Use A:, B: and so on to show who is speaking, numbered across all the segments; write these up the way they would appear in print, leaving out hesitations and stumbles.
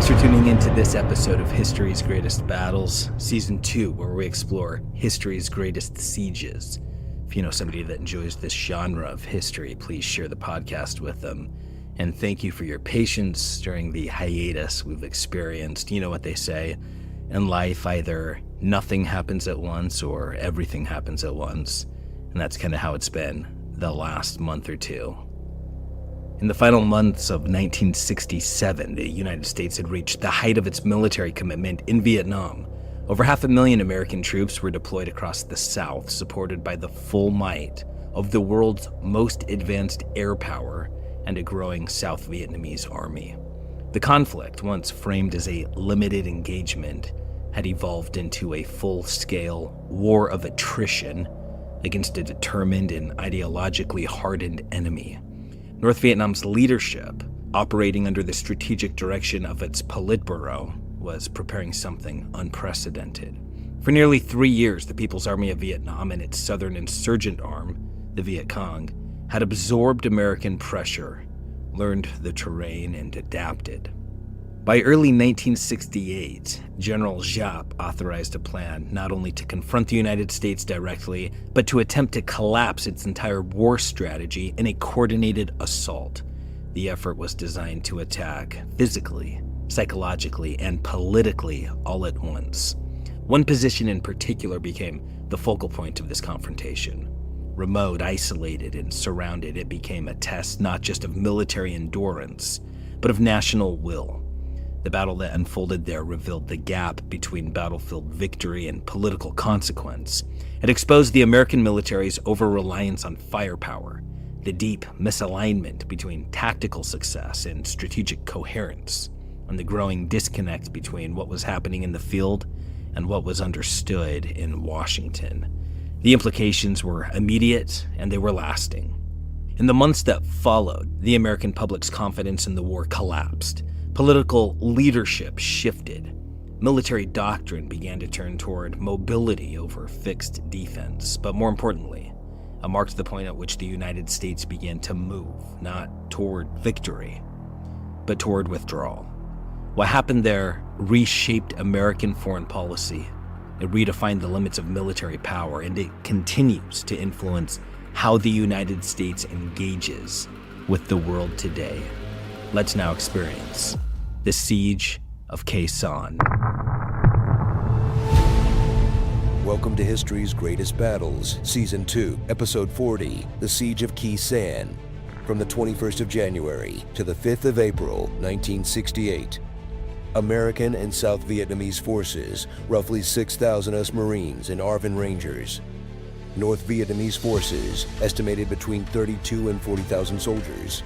A: Thanks for tuning in to this episode of History's Greatest Battles, Season 2, where we explore history's greatest sieges. If you know somebody that enjoys this genre of history, please share the podcast with them. And thank you for your patience during the hiatus we've experienced. You know what they say, in life either nothing happens at once or everything happens at once. And that's kind of how it's been the last month or two. In the final months of 1967, the United States had reached the height of its military commitment in Vietnam. Over 500,000 American troops were deployed across the South, supported by the full might of the world's most advanced air power and a growing South Vietnamese army. The conflict, once framed as a limited engagement, had evolved into a full-scale war of attrition against a determined and ideologically hardened enemy. North Vietnam's leadership, operating under the strategic direction of its Politburo, was preparing something unprecedented. For nearly 3 years, the People's Army of Vietnam and its southern insurgent arm, the Viet Cong, had absorbed American pressure, learned the terrain, and adapted. By early 1968, General Giap authorized a plan not only to confront the United States directly, but to attempt to collapse its entire war strategy in a coordinated assault. The effort was designed to attack physically, psychologically, and politically all at once. One position in particular became the focal point of this confrontation. Remote, isolated, and surrounded, it became a test not just of military endurance, but of national will. The battle that unfolded there revealed the gap between battlefield victory and political consequence. It exposed the American military's over-reliance on firepower, the deep misalignment between tactical success and strategic coherence, and the growing disconnect between what was happening in the field and what was understood in Washington. The implications were immediate and they were lasting. In the months that followed, the American public's confidence in the war collapsed. Political leadership shifted. Military doctrine began to turn toward mobility over fixed defense. But more importantly, it marked the point at which the United States began to move, not toward victory, but toward withdrawal. What happened there reshaped American foreign policy. It redefined the limits of military power, and it continues to influence how the United States engages with the world today. Let's now experience the Siege of Khe Sanh.
B: Welcome to History's Greatest Battles, Season 2, Episode 40, The Siege of Khe Sanh, from the 21st of January to the 5th of April, 1968. American and South Vietnamese forces, roughly 6,000 US Marines and ARVN Rangers. North Vietnamese forces, estimated between 32 and 40,000 soldiers.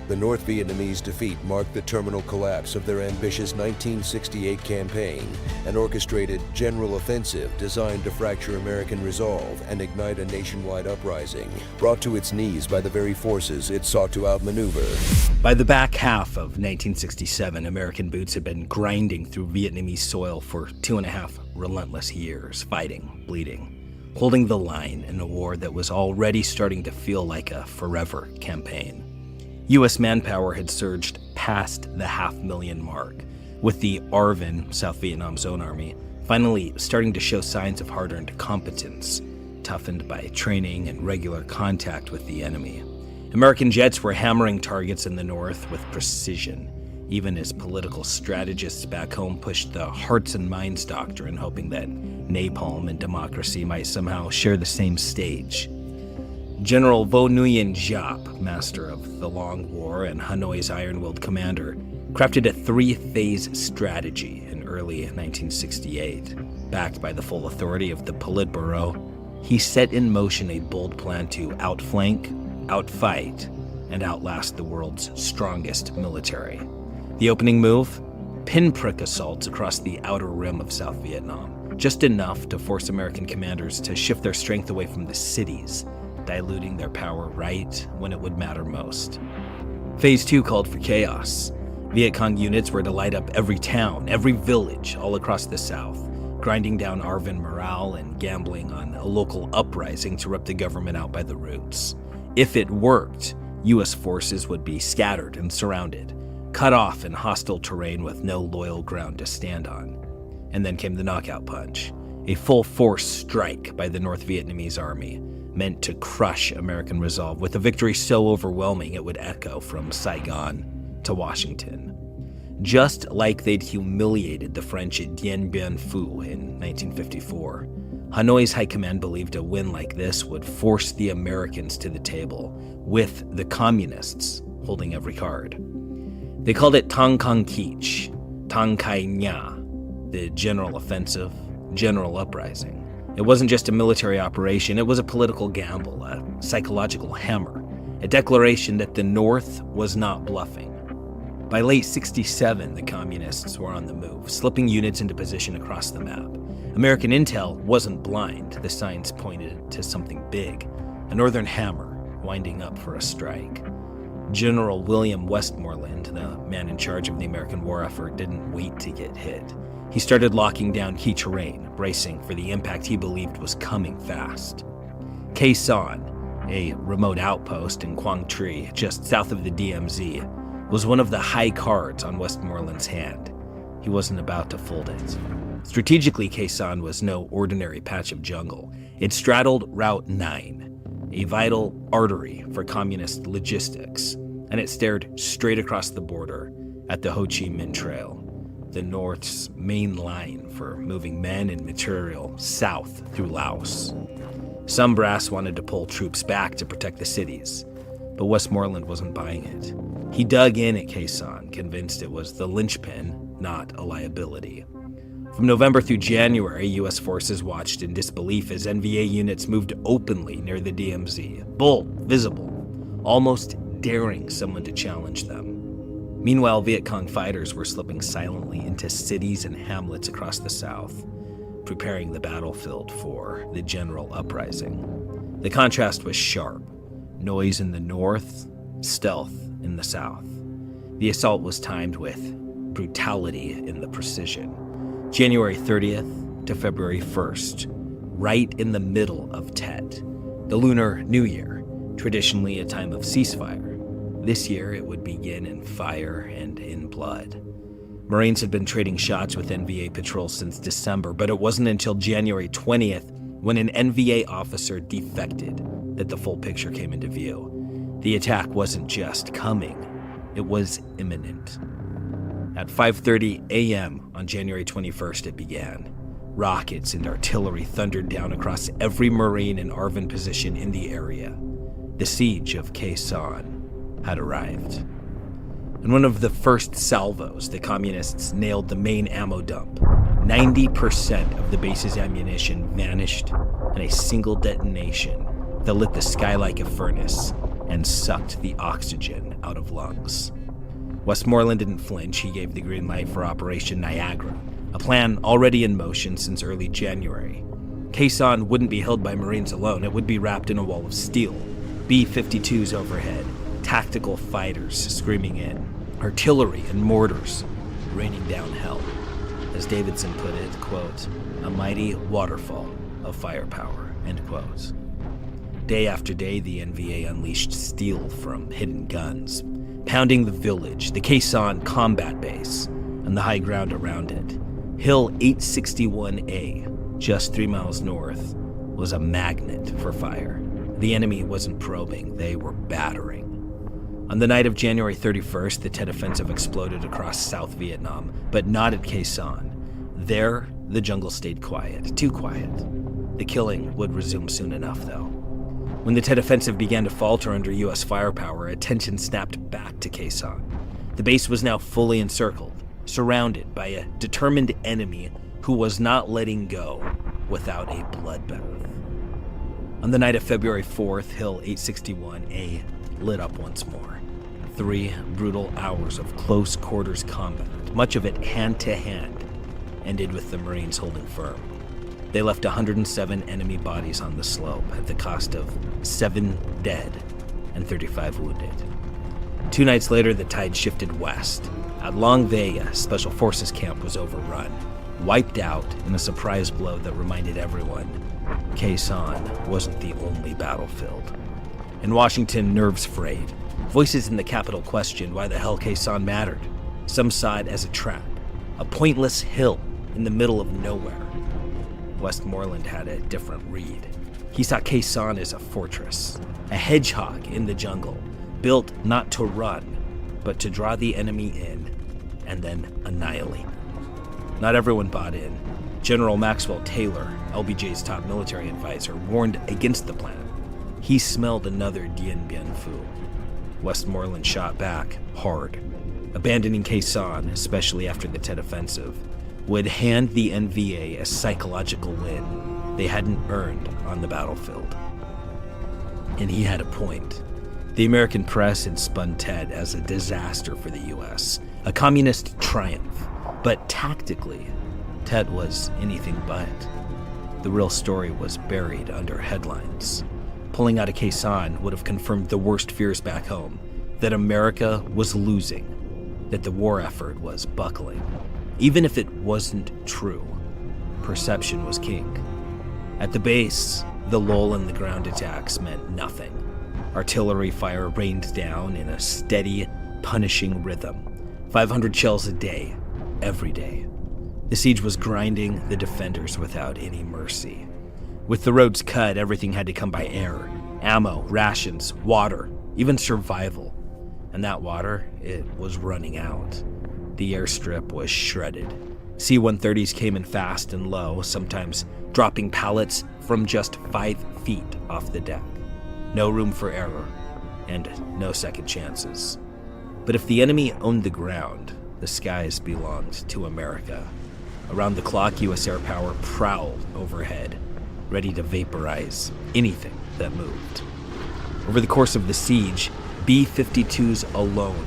B: The North Vietnamese defeat marked the terminal collapse of their ambitious 1968 campaign, an orchestrated general offensive designed to fracture American resolve and ignite a nationwide uprising, brought to its knees by the very forces it sought to outmaneuver.
A: By the back half of 1967, American boots had been grinding through Vietnamese soil for 2.5 relentless years, fighting, bleeding, holding the line in a war that was already starting to feel like a forever campaign. U.S. manpower had surged past the 500,000 mark, with the ARVN, South Vietnam's own army, finally starting to show signs of hard-earned competence, toughened by training and regular contact with the enemy. American jets were hammering targets in the north with precision, even as political strategists back home pushed the hearts and minds doctrine, hoping that napalm and democracy might somehow share the same stage. General Vo Nguyen Giap, master of the Long War and Hanoi's iron-willed commander, crafted a 3-phase strategy in early 1968. Backed by the full authority of the Politburo, he set in motion a bold plan to outflank, outfight, and outlast the world's strongest military. The opening move? Pinprick assaults across the outer rim of South Vietnam, just enough to force American commanders to shift their strength away from the cities, diluting their power right when it would matter most. Phase 2 called for chaos. Viet Cong units were to light up every town, every village all across the South, grinding down ARVN morale and gambling on a local uprising to rip the government out by the roots. If it worked, U.S. forces would be scattered and surrounded, cut off in hostile terrain with no loyal ground to stand on. And then came the knockout punch, a full-force strike by the North Vietnamese army, meant to crush American resolve with a victory so overwhelming it would echo from Saigon to Washington. Just like they'd humiliated the French at Dien Bien Phu in 1954, Hanoi's high command believed a win like this would force the Americans to the table, with the communists holding every card. They called it Tong Kong Kich, Tong Kai Nha, the general offensive, general uprising. It wasn't just a military operation, it was a political gamble, a psychological hammer, a declaration that the North was not bluffing. By late '67, the communists were on the move, slipping units into position across the map. American intel wasn't blind. The signs pointed to something big, a northern hammer winding up for a strike. General William Westmoreland, the man in charge of the American war effort, didn't wait to get hit. He started locking down key terrain, bracing for the impact he believed was coming fast. Khe Sanh, a remote outpost in Quang Tri, just south of the DMZ, was one of the high cards on Westmoreland's hand. He wasn't about to fold it. Strategically, Khe Sanh was no ordinary patch of jungle. It straddled Route 9, a vital artery for communist logistics, and it stared straight across the border at the Ho Chi Minh Trail, the North's main line for moving men and material south through Laos. Some brass wanted to pull troops back to protect the cities, but Westmoreland wasn't buying it. He dug in at Khe Sanh, convinced it was the linchpin, not a liability. From November through January, U.S. forces watched in disbelief as NVA units moved openly near the DMZ, bold, visible, almost daring someone to challenge them. Meanwhile, Viet Cong fighters were slipping silently into cities and hamlets across the south, preparing the battlefield for the general uprising. The contrast was sharp. Noise in the north, stealth in the south. The assault was timed with brutality in the precision. January 30th to February 1st, right in the middle of Tet, the Lunar New Year, traditionally a time of ceasefire. This year, it would begin in fire and in blood. Marines had been trading shots with NVA patrols since December, but it wasn't until January 20th when an NVA officer defected that the full picture came into view. The attack wasn't just coming, it was imminent. At 5:30 a.m. on January 21st, it began. Rockets and artillery thundered down across every Marine and ARVN position in the area. The siege of Khe Sanh had arrived. In one of the first salvos, the communists nailed the main ammo dump. 90% of the base's ammunition vanished in a single detonation that lit the sky like a furnace and sucked the oxygen out of lungs. Westmoreland didn't flinch. He gave the green light for Operation Niagara, a plan already in motion since early January. Khe Sanh wouldn't be held by Marines alone. It would be wrapped in a wall of steel, B-52s overhead, tactical fighters screaming in, artillery and mortars raining down hell. As Davidson put it, quote, a mighty waterfall of firepower, end quote. Day after day, the NVA unleashed steel from hidden guns, pounding the village, the Khe Sanh combat base, and the high ground around it. Hill 861A, just 3 miles north, was a magnet for fire. The enemy wasn't probing, they were battering. On the night of January 31st, the Tet Offensive exploded across South Vietnam, but not at Khe Sanh. There, the jungle stayed quiet, too quiet. The killing would resume soon enough, though. When the Tet Offensive began to falter under U.S. firepower, attention snapped back to Khe Sanh. The base was now fully encircled, surrounded by a determined enemy who was not letting go without a bloodbath. On the night of February 4th, Hill 861A lit up once more. 3 brutal hours of close quarters combat, much of it hand-to-hand, ended with the Marines holding firm. They left 107 enemy bodies on the slope at the cost of 7 dead and 35 wounded. 2 nights later, the tide shifted west. At Long Vey, a Special Forces camp was overrun, wiped out in a surprise blow that reminded everyone Khe Sanh wasn't the only battlefield. In Washington, nerves frayed. Voices in the capital questioned why the hell Khe Sanh mattered. Some saw it as a trap, a pointless hill in the middle of nowhere. Westmoreland had a different read. He saw Khe Sanh as a fortress, a hedgehog in the jungle, built not to run, but to draw the enemy in and then annihilate. Not everyone bought in. General Maxwell Taylor, LBJ's top military advisor, warned against the plan. He smelled another Dien Bien Phu. Westmoreland shot back hard. Abandoning Khe Sanh, especially after the Tet Offensive, would hand the NVA a psychological win they hadn't earned on the battlefield. And he had a point. The American press had spun Tet as a disaster for the U.S., a communist triumph. But tactically, Tet was anything but. The real story was buried under headlines. Pulling out of Khe Sanh would have confirmed the worst fears back home, that America was losing, that the war effort was buckling. Even if it wasn't true, perception was king. At the base, the lull in the ground attacks meant nothing. Artillery fire rained down in a steady, punishing rhythm. 500 shells a day, every day. The siege was grinding the defenders without any mercy. With the roads cut, everything had to come by air. Ammo, rations, water, even survival. And that water, it was running out. The airstrip was shredded. C-130s came in fast and low, sometimes dropping pallets from just 5 feet off the deck. No room for error, and no second chances. But if the enemy owned the ground, the skies belonged to America. Around the clock, U.S. air power prowled overhead, ready to vaporize anything that moved. Over the course of the siege, B-52s alone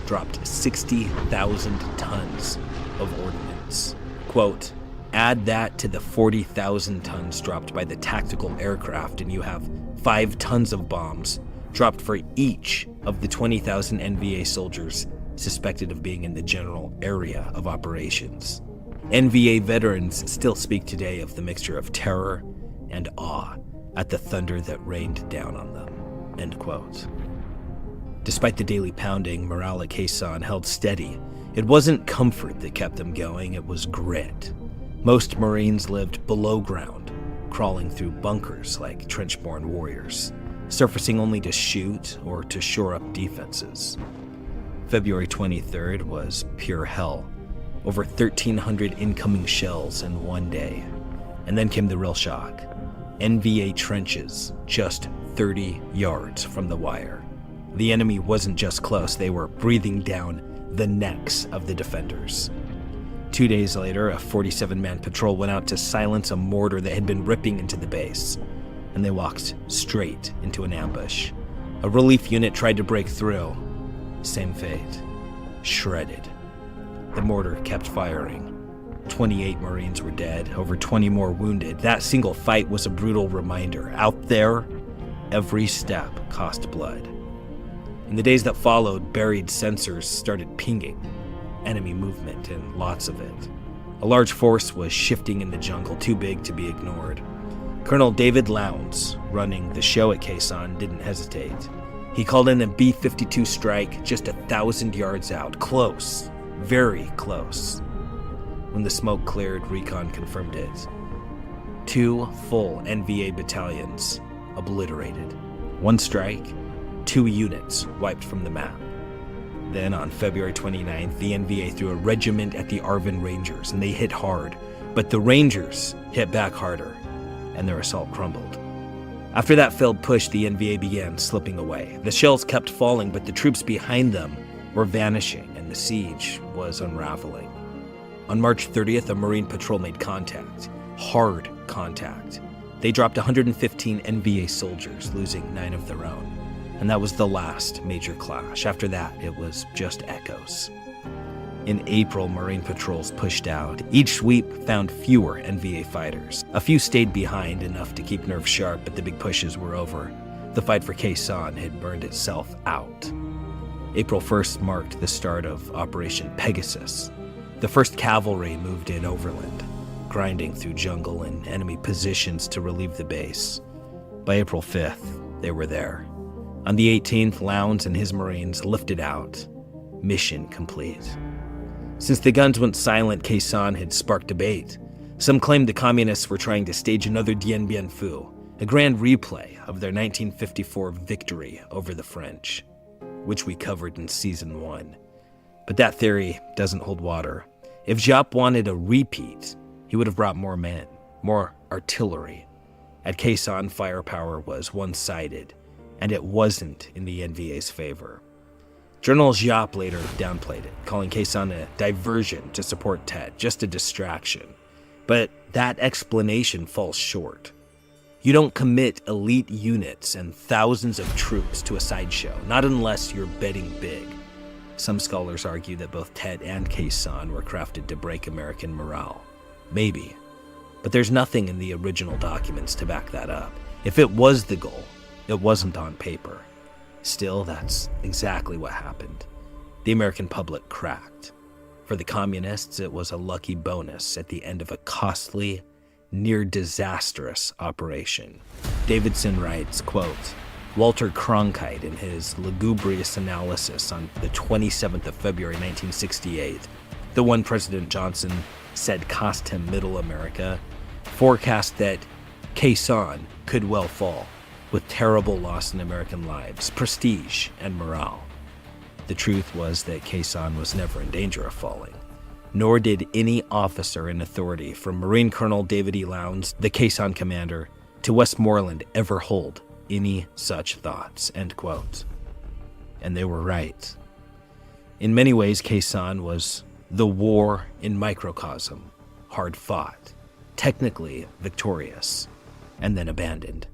A: dropped 60,000 tons of ordnance. Quote, add that to the 40,000 tons dropped by the tactical aircraft and you have 5 tons of bombs dropped for each of the 20,000 NVA soldiers suspected of being in the general area of operations. NVA veterans still speak today of the mixture of terror and awe at the thunder that rained down on them. End quote. Despite the daily pounding, morale at Khe Sanh held steady. It wasn't comfort that kept them going, it was grit. Most Marines lived below ground, crawling through bunkers like trench-born warriors, surfacing only to shoot or to shore up defenses. February 23rd was pure hell. Over 1,300 incoming shells in one day. And then came the real shock. NVA trenches, just 30 yards from the wire. The enemy wasn't just close, they were breathing down the necks of the defenders. 2 days later, a 47-man patrol went out to silence a mortar that had been ripping into the base, and they walked straight into an ambush. A relief unit tried to break through. Same fate. Shredded. The mortar kept firing. 28 Marines were dead, over 20 more wounded. That single fight was a brutal reminder. Out there, every step cost blood. In the days that followed, buried sensors started pinging. Enemy movement, and lots of it. A large force was shifting in the jungle, too big to be ignored. Colonel David Lowndes, running the show at Khe Sanh, didn't hesitate. He called in a B-52 strike just 1,000 yards out. Close. Very close. When the smoke cleared, recon confirmed it. 2 full NVA battalions obliterated. 1 strike, 2 units wiped from the map. Then on February 29th, the NVA threw a regiment at the ARVN Rangers, and they hit hard. But the Rangers hit back harder, and their assault crumbled. After that failed push, the NVA began slipping away. The shells kept falling, but the troops behind them were vanishing, and the siege was unraveling. On March 30th, a Marine patrol made contact. Hard contact. They dropped 115 NVA soldiers, losing 9 of their own. And that was the last major clash. After that, it was just echoes. In April, Marine patrols pushed out. Each sweep found fewer NVA fighters. A few stayed behind, enough to keep nerves sharp, but the big pushes were over. The fight for Khe Sanh had burned itself out. April 1st marked the start of Operation Pegasus. The 1st Cavalry moved in overland, grinding through jungle and enemy positions to relieve the base. By April 5th, they were there. On the 18th, Lowndes and his Marines lifted out. Mission complete. Since the guns went silent, Khe Sanh had sparked debate. Some claimed the communists were trying to stage another Dien Bien Phu, a grand replay of their 1954 victory over the French, which we covered in Season 1. But that theory doesn't hold water. If Giap wanted a repeat, he would have brought more men, more artillery. At Khe Sanh, firepower was one-sided, and it wasn't in the NVA's favor. General Giap later downplayed it, calling Khe Sanh a diversion to support Tet, just a distraction. But that explanation falls short. You don't commit elite units and thousands of troops to a sideshow, not unless you're betting big. Some scholars argue that both Tet and Khe Sanh were crafted to break American morale. Maybe. But there's nothing in the original documents to back that up. If it was the goal, it wasn't on paper. Still, that's exactly what happened. The American public cracked. For the communists, it was a lucky bonus at the end of a costly, near-disastrous operation. Davidson writes, quote, Walter Cronkite, in his lugubrious analysis on the 27th of February 1968, the one President Johnson said cost him Middle America, forecast that Khe Sanh could well fall, with terrible loss in American lives, prestige, and morale. The truth was that Khe Sanh was never in danger of falling, nor did any officer in authority, from Marine Colonel David E. Lowndes, the Khe Sanh commander, to Westmoreland, ever hold any such thoughts, end quote. And they were right. In many ways, Khe Sanh was the war in microcosm, hard fought, technically victorious, and then abandoned.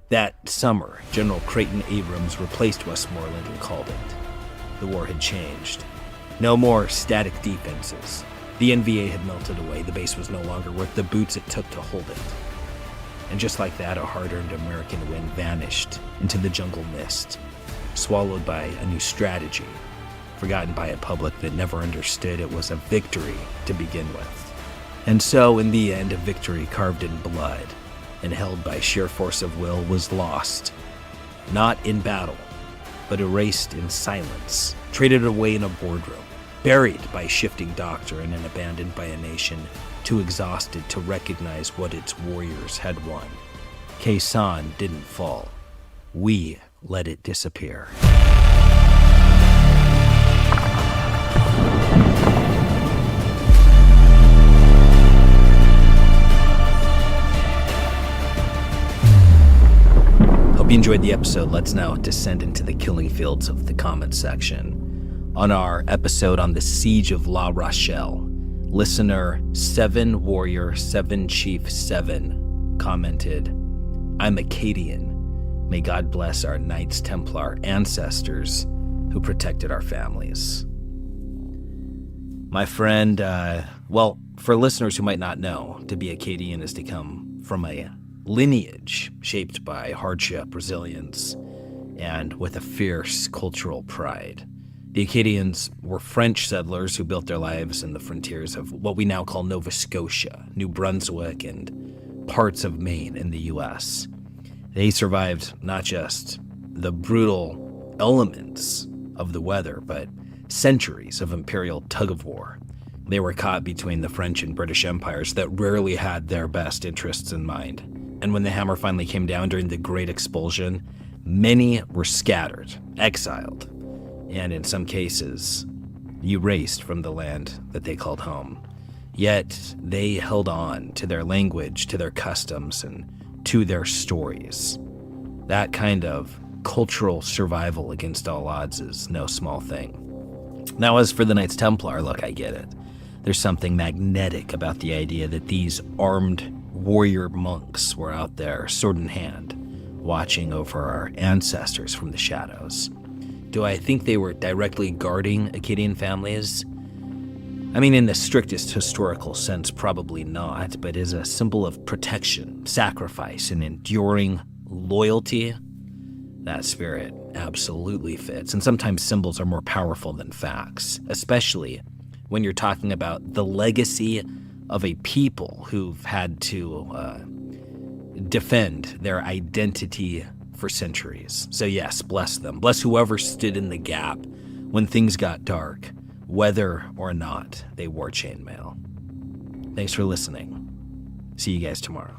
A: That summer, General Creighton Abrams replaced Westmoreland and called it. The war had changed. No more static defenses. The NVA had melted away. The base was no longer worth the boots it took to hold it. And just like that, a hard-earned American win vanished into the jungle mist, swallowed by a new strategy, forgotten by a public that never understood it was a victory to begin with. And so, in the end, a victory carved in blood and held by sheer force of will was lost, not in battle, but erased in silence, traded away in a boardroom, buried by shifting doctrine and abandoned by a nation too exhausted to recognize what its warriors had won. Khe Sanh didn't fall. We let it disappear. Hope you enjoyed the episode. Let's now descend into the killing fields of the comments section. On our episode on the Siege of La Rochelle, listener 7 Warrior 7 Chief 7 commented, I'm Acadian. May God bless our Knights Templar ancestors who protected our families. My friend, for listeners who might not know, to be Acadian is to come from a lineage shaped by hardship, resilience, and with a fierce cultural pride. The Acadians were French settlers who built their lives in the frontiers of what we now call Nova Scotia, New Brunswick, and parts of Maine in the U.S. They survived not just the brutal elements of the weather, but centuries of imperial tug-of-war. They were caught between the French and British empires that rarely had their best interests in mind. And when the hammer finally came down during the Great Expulsion, many were scattered, exiled, and in some cases, erased from the land that they called home. Yet they held on to their language, to their customs, and to their stories. That kind of cultural survival against all odds is no small thing. Now, as for the Knights Templar, look, I get it. There's something magnetic about the idea that these armed warrior monks were out there, sword in hand, watching over our ancestors from the shadows. Do I think they were directly guarding Acadian families? I mean, in the strictest historical sense, probably not, but as a symbol of protection, sacrifice, and enduring loyalty, that spirit absolutely fits. And sometimes symbols are more powerful than facts, especially when you're talking about the legacy of a people who've had to defend their identity for centuries. So yes, bless them. Bless whoever stood in the gap when things got dark, whether or not they wore chainmail. Thanks for listening. See you guys tomorrow.